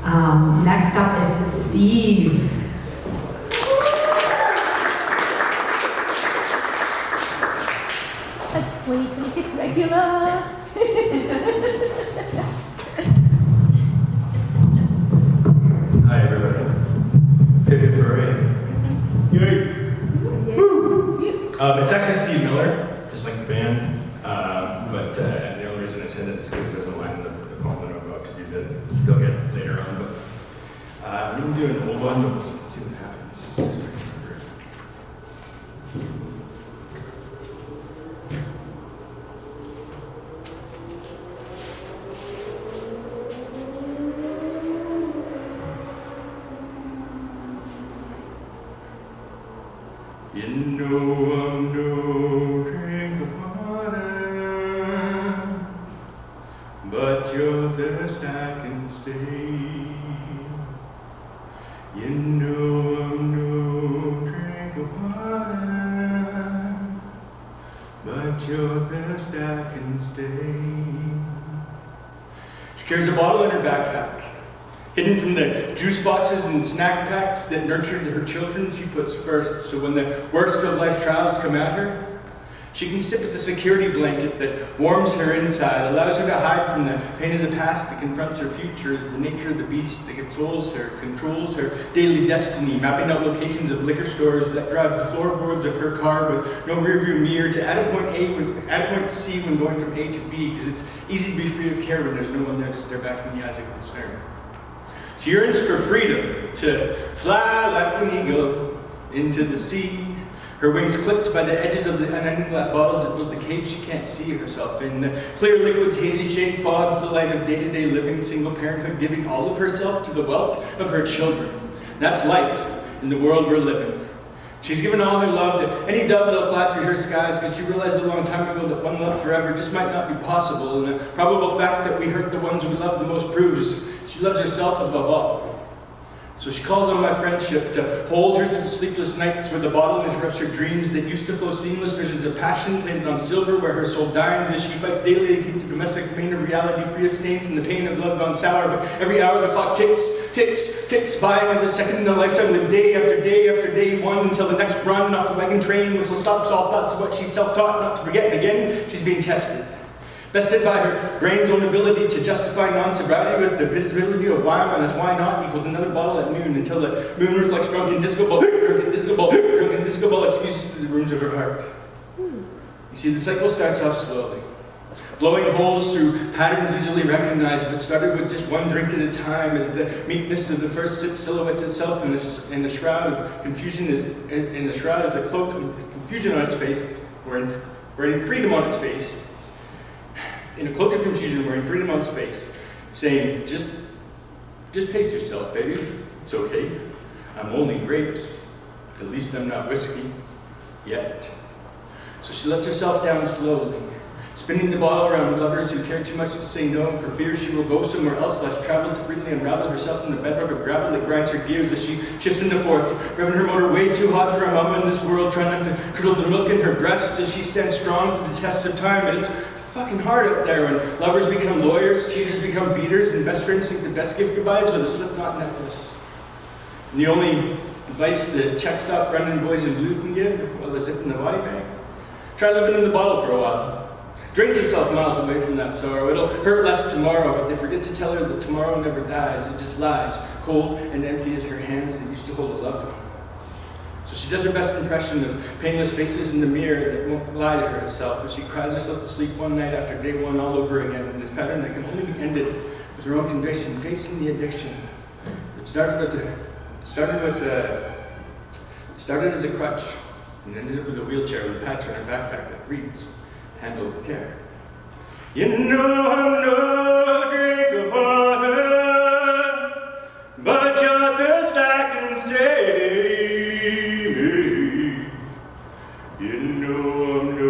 Next up is Steve. A 2026 regular. Hi everybody. Hip hooray. Yay. Woo! It's actually Steve Miller, just like the band. But the only reason I said it is because there's a line in the poem that I'm about to do that you'll get later on. But I'm going to do an old one, but let's see what happens. You know I'm no drink of water, but your thirst I can stay. You know I'm no drink of water, but your thirst I can stay. She carries a bottle in her backpack. Hidden from the juice boxes and snack packs that nurtured her children, she puts first. So when the worst of life trials come at her, she can sip at the security blanket that warms her inside, allows her to hide from the pain of the past that confronts her future as the nature of the beast that controls her daily destiny, mapping out locations of liquor stores that drive the floorboards of her car with no rearview mirror to add a point C when going from A to B, because it's easy to be free of care when there's no one there to stare back in the eyes of concern. She yearns for freedom, to fly like an eagle into the sea. Her wings clipped by the edges of the unending glass bottles that build the cage she can't see herself in. The clear liquid's hazy shade fogs the light of day-to-day living, single parenthood, giving all of herself to the wealth of her children. That's life in the world we're living. She's given all her love to any dove that'll fly through her skies, because she realized a long time ago that one love forever just might not be possible, and the probable fact that we hurt the ones we love the most proves she loves herself above all. So she calls on my friendship to hold her through the sleepless nights where the bottle interrupts her dreams that used to flow seamless visions of passion plated on silver, where her soul dines as she fights daily against the domestic pain of reality, free of stain from the pain of love gone sour. But every hour the clock ticks, ticks, ticks by another second in a lifetime, with day after day after day one, until the next run off the wagon train whistle stops all thoughts of what she's self-taught not to forget. And again, she's being tested. Bested by her brain's own ability to justify non-sobriety with the visibility of why minus why not equals another bottle at noon, until the moon reflects drunken disco ball, excuses to the rooms of her heart. You see, the cycle starts off slowly, blowing holes through patterns easily recognized, but started with just one drink at a time, as the meekness of the first sip silhouettes itself in the shroud of confusion is a cloak of confusion on its face, wearing freedom on its face. In a cloak of confusion, wearing freedom on his face, saying, just pace yourself, baby. It's okay. I'm only grapes. At least I'm not whiskey. Yet. So she lets herself down slowly, spinning the bottle around lovers who care too much to say no, for fear she will go somewhere else less traveled to freely unravel herself in the bedrock of gravel that grinds her gears as she shifts into fourth, revving her motor way too hot for a mama in this world, trying not to curdle the milk in her breasts as she stands strong to the tests of time. But it's fucking hard out there when lovers become lawyers, cheaters become beaters, and best friends think the best gift goodbyes with a slip-knot necklace. And the only advice that check stop Brendan boys in blue can give while they're zipping the body bag: try living in the bottle for a while. Drink yourself miles away from that sorrow. It'll hurt less tomorrow, but they forget to tell her that tomorrow never dies. It just lies, cold and empty as her hands that used to hold a loved one. So she does her best impression of painless faces in the mirror that won't lie to herself, as she cries herself to sleep one night after day one all over again, in this pattern that can only be ended with her own conviction, facing the addiction. It started as a crutch and ended up with a wheelchair with a patch on her backpack that reads, "Handle with care." You know I'm no drink of water, but your thirst I can stay. You know I'm no